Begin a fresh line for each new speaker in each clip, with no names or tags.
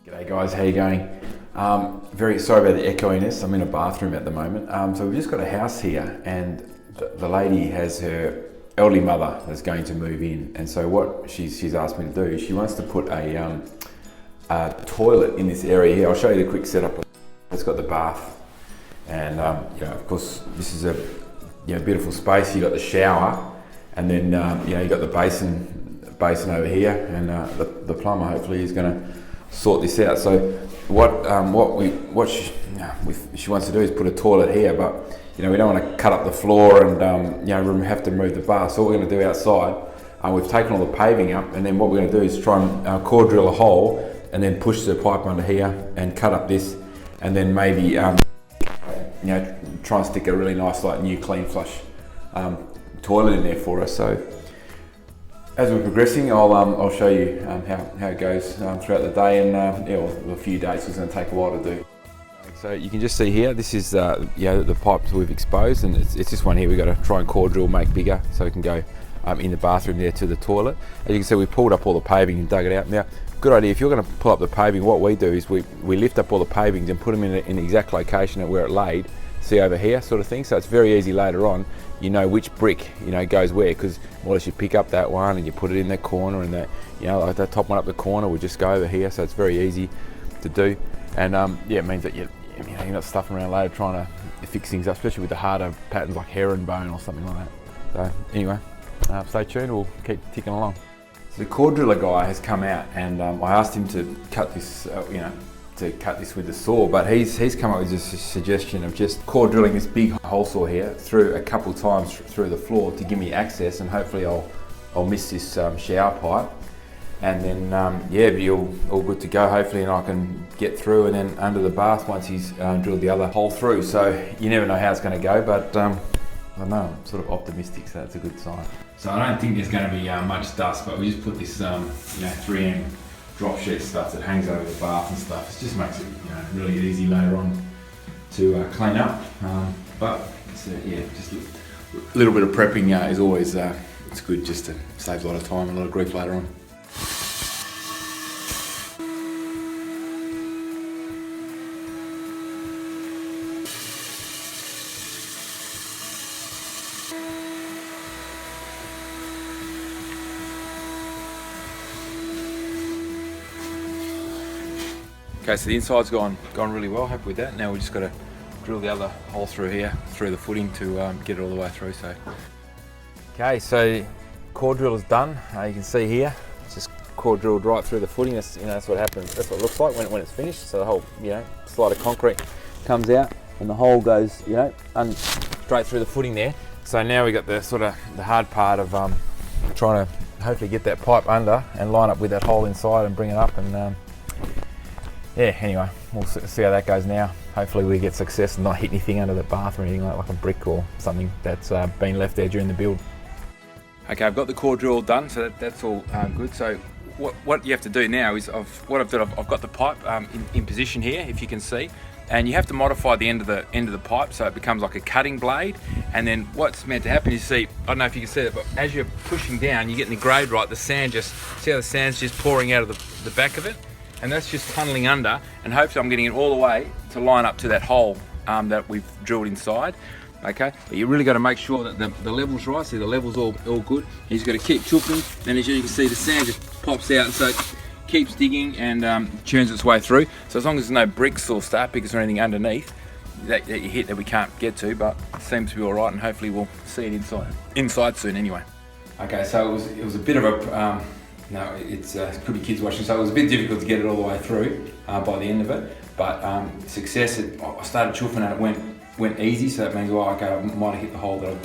G'day guys, how you going? Very sorry about the echoiness. I'm in a bathroom at the moment. So we've just got a house here, and the lady has her elderly mother that's going to move in. And so what she's asked me to do, she wants to put a toilet in this area here. I'll show you the quick setup. It's got the bath, and of course this is a beautiful space. You got the shower, and then you got the basin over here, and the plumber hopefully is going to sort this out. So what she wants to do is put a toilet here, but we don't want to cut up the floor and have to remove the bath. So what we're going to do outside, we've taken all the paving up, and then what we're going to do is try and core drill a hole and then push the pipe under here and cut up this, and then maybe try and stick a really nice new CleanFlush toilet in there for us. So as we're progressing, I'll show you how it goes throughout the day, and a few days. It's going to take a while to do. So you can just see here, this is the pipes we've exposed, and it's this one here. We've got to try and core drill, make bigger, so we can go in the bathroom there to the toilet. As you can see, we pulled up all the paving and dug it out. Now, good idea. If you're going to pull up the paving, what we do is we lift up all the pavings and put them in the exact location at where it laid. See over here, sort of thing. So it's very easy later on. You know which brick goes where, because more or less you pick up that one and you put it in that corner, and that like that top one up the corner will just go over here. So it's very easy to do, and it means that you're not stuffing around later trying to fix things up, especially with the harder patterns like herringbone or something like that. So anyway, stay tuned. We'll keep ticking along. So the core driller guy has come out, and I asked him to cut this, to cut this with the saw, but he's come up with a suggestion of just core drilling this big hole saw here through a couple of times through the floor to give me access, and hopefully I'll miss this shower pipe, and then be all good to go hopefully, and I can get through and then under the bath once he's drilled the other hole through. So you never know how it's going to go, but I don't know, I'm sort of optimistic, so that's a good sign. So I don't think there's going to be much dust, but we just put this 3M drop sheet stuff that hangs over the bath and stuff. It just makes it really easy later on to clean up. But it's, just a little bit of prepping is always it's good, just to save a lot of time and a lot of grief later on. Okay, so the inside's gone really well. Happy with that. Now we just got to drill the other hole through here, through the footing, to get it all the way through. So, okay, so core drill is done. You can see here, it's just core drilled right through the footing. That's what happens. That's what it looks like when it's finished. So the whole slide of concrete comes out, and the hole goes straight through the footing there. So now we got the the hard part of trying to hopefully get that pipe under and line up with that hole inside and bring it up, and anyway, we'll see how that goes now. Hopefully we get success and not hit anything under the bath or anything like a brick or something that's been left there during the build. Okay, I've got the core drill done, so that's all good. So what you have to do now is I've got the pipe in position here, if you can see, and you have to modify the end of the pipe so it becomes like a cutting blade. And then what's meant to happen is, I don't know if you can see it, but as you're pushing down, you're getting the grade right. The sand see how the sand's just pouring out of the back of it? And that's just tunneling under, and hopefully I'm getting it all the way to line up to that hole that we've drilled inside. Okay, but you really got to make sure that the level's right. See, the level's all good. You just got to keep chopping, and as you can see, the sand just pops out, and so it keeps digging and churns its way through. So as long as there's no bricks or star pickers or anything underneath that you hit that we can't get to, but it seems to be all right, and hopefully we'll see it inside soon anyway. Okay, so it was a bit of a no, it could be kids watching, so it was a bit difficult to get it all the way through by the end of it. But success, I started chuffing and it went easy, so that means, okay, I might have hit the hole that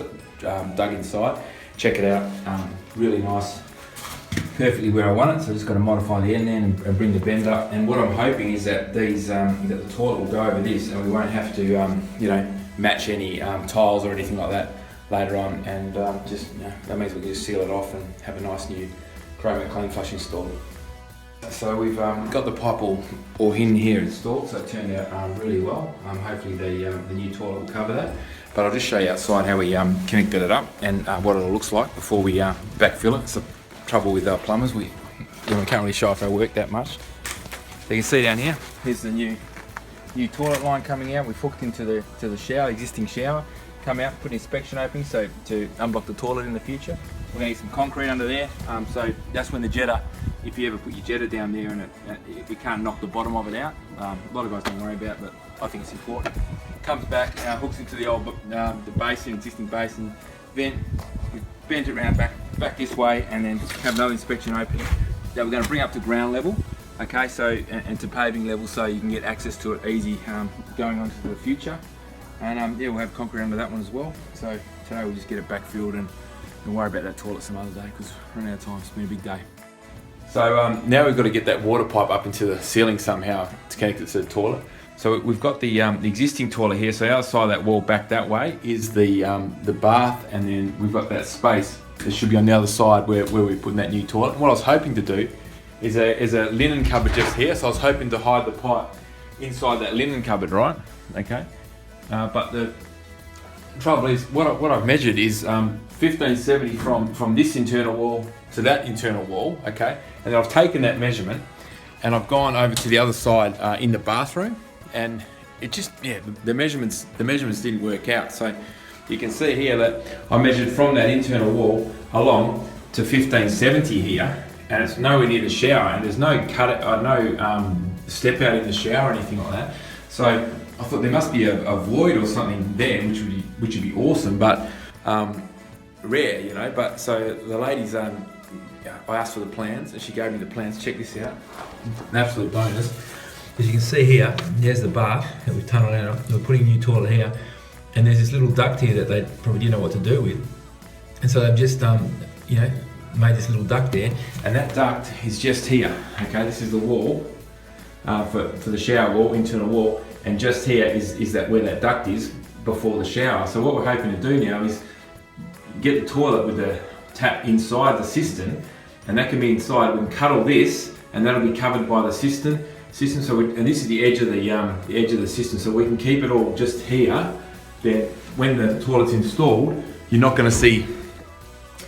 I dug inside. Check it out, really nice, perfectly where I want it. So I just got to modify the end then and bring the bend up. And what I'm hoping is that that the toilet will go over this, and we won't have to match any tiles or anything like that later on. And that means we can just seal it off and have a nice new Caroma CleanFlush installed. So we've got the pipe all in here installed, so it turned out really well. Hopefully the new toilet will cover that. But I'll just show you outside how we connected it up and what it all looks like before we backfill it. It's the trouble with our plumbers, we can't really show off our work that much.
So you can see down here, here's the new toilet line coming out. We've hooked into the shower, existing shower. Come out, put an inspection opening so to unblock the toilet in the future. We're going to get some concrete under there, so that's when the jetter, if you ever put your jetter down there and you can't knock the bottom of it out, a lot of guys don't worry about it, but I think it's important. Comes back, hooks into the old the basin, existing basin vent. We bent it around back this way, and then have another inspection opening that we're going to bring up to ground level. Okay, so and to paving level, so you can get access to it easy going on to the future. And yeah, we'll have concrete under that one as well. So today we'll just get it backfilled and worry about that toilet some other day because we're running out of time. It's been a big day. So now we've got to get that water pipe up into the ceiling somehow to connect it to the toilet. So we've got the existing toilet here. So outside that wall back that way is the bath, and then we've got that space that should be on the other side where we're putting that new toilet. And what I was hoping to do is a linen cupboard just here. So I was hoping to hide the pipe inside that linen cupboard, right? Okay. But the trouble is, what I've measured is 1570 from this internal wall to that internal wall, okay? And then I've taken that measurement and I've gone over to the other side in the bathroom, and it just, yeah, the measurements didn't work out. So you can see here that I measured from that internal wall along to 1570 here, and it's nowhere near the shower, and there's no step out in the shower or anything like that. So I thought there must be a void or something there, which would be awesome, but rare, you know. But so the ladies, I asked for the plans, and she gave me the plans. Check this out, an absolute bonus. As you can see here, there's the bath that we've tunneled out. We're putting a new toilet here, and there's this little duct here that they probably didn't know what to do with, and so they've just made this little duct there, and that duct is just here. Okay, this is the wall for the shower wall, internal wall. And just here is that where that duct is before the shower. So what we're hoping to do now is get the toilet with the tap inside the cistern, and that can be inside. We can cut all this, and that'll be covered by the cistern. So and this is the edge of the cistern. So we can keep it all just here. Then when the toilet's installed, you're not going to see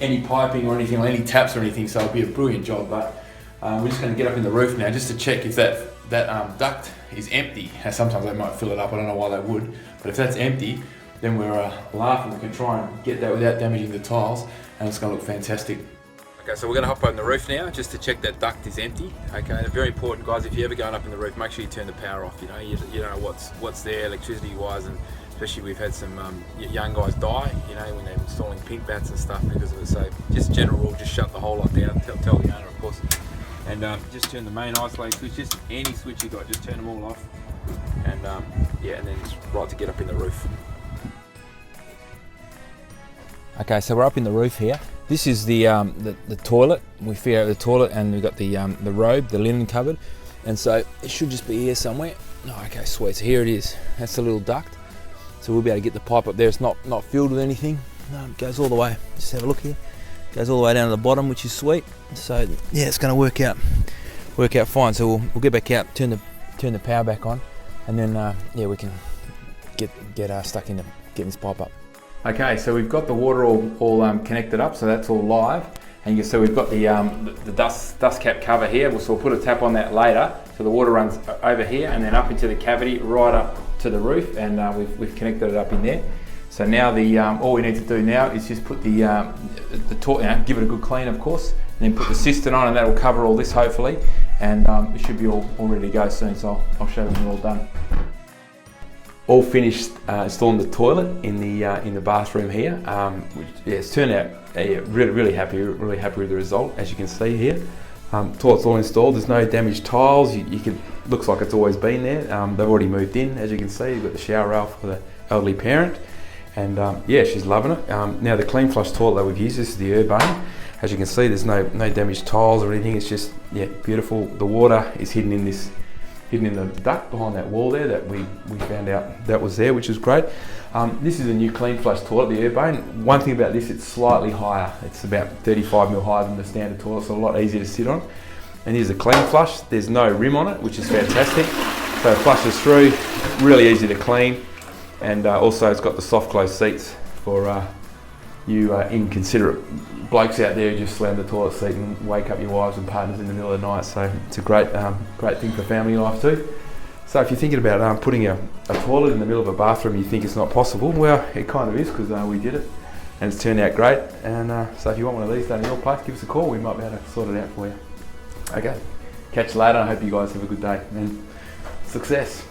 any piping or anything, or any taps or anything. So it'll be a brilliant job. But we're just going to get up in the roof now just to check if that duct is empty. Sometimes they might fill it up, I don't know why they would, but if that's empty, then we're laughing. We can try and get that without damaging the tiles, and it's going to look fantastic. Okay, so we're going to hop on the roof now just to check that duct is empty. Okay, and very important, guys, if you're ever going up in the roof, make sure you turn the power off. You know, you don't know what's there electricity wise, and especially we've had some young guys die, you know, when they're installing pink bats and stuff because of it. So just general rule, just shut the whole lot down. Tell the owner, of course. And just turn the main isolating switch, just any switch you got, just turn them all off. And yeah, and then it's right to get up in the roof. Okay, so we're up in the roof here. This is the toilet. We figure out the toilet, and we've got the robe, the linen cupboard, and so it should just be here somewhere. Oh, okay, sweet. So here it is. That's the little duct. So we'll be able to get the pipe up there. It's not filled with anything. No, it goes all the way. Just have a look here. Goes all the way down to the bottom, which is sweet. So yeah, it's going to work out fine. So we'll get back out, turn the power back on, and then yeah, we can get stuck into getting this pipe up. Okay, so we've got the water all connected up, so that's all live. And you can see we've got the dust cap cover here. So we'll put a tap on that later. So the water runs over here and then up into the cavity, right up to the roof, and we've connected it up in there. So now all we need to do now is just put the toilet, give it a good clean, of course, and then put the cistern on, and that will cover all this hopefully, and it should be all ready to go soon. So I'll show you when we're all done. All finished installing the toilet in the bathroom here. Which, yeah, it's turned out really happy with the result, as you can see here. Toilet's all installed. There's no damaged tiles. Looks like it's always been there. They've already moved in, as you can see. You've got the shower rail for the elderly parent. And yeah, she's loving it. Now the CleanFlush toilet that we've used, this is the Urbane. As you can see, there's no damaged tiles or anything. It's just, yeah, beautiful. The water is hidden in the duct behind that wall there that we found out that was there, which is great. This is a new CleanFlush toilet, the Urbane. One thing about this, it's slightly higher. It's about 35mm higher than the standard toilet, so a lot easier to sit on. And here's a CleanFlush. There's no rim on it, which is fantastic. So it flushes through, really easy to clean. And also it's got the soft close seats for
you inconsiderate blokes out there who just slam the toilet seat and wake up your wives and partners in the middle of the night. So it's a great thing for family life too. So if you're thinking about putting a toilet in the middle of a bathroom, you think it's not possible, well, it kind of is, because we did it and it's turned out great. And so if you want one of these done in your place, give us a call. We might be able to sort it out for you. Okay, catch you later. I hope you guys have a good day and success.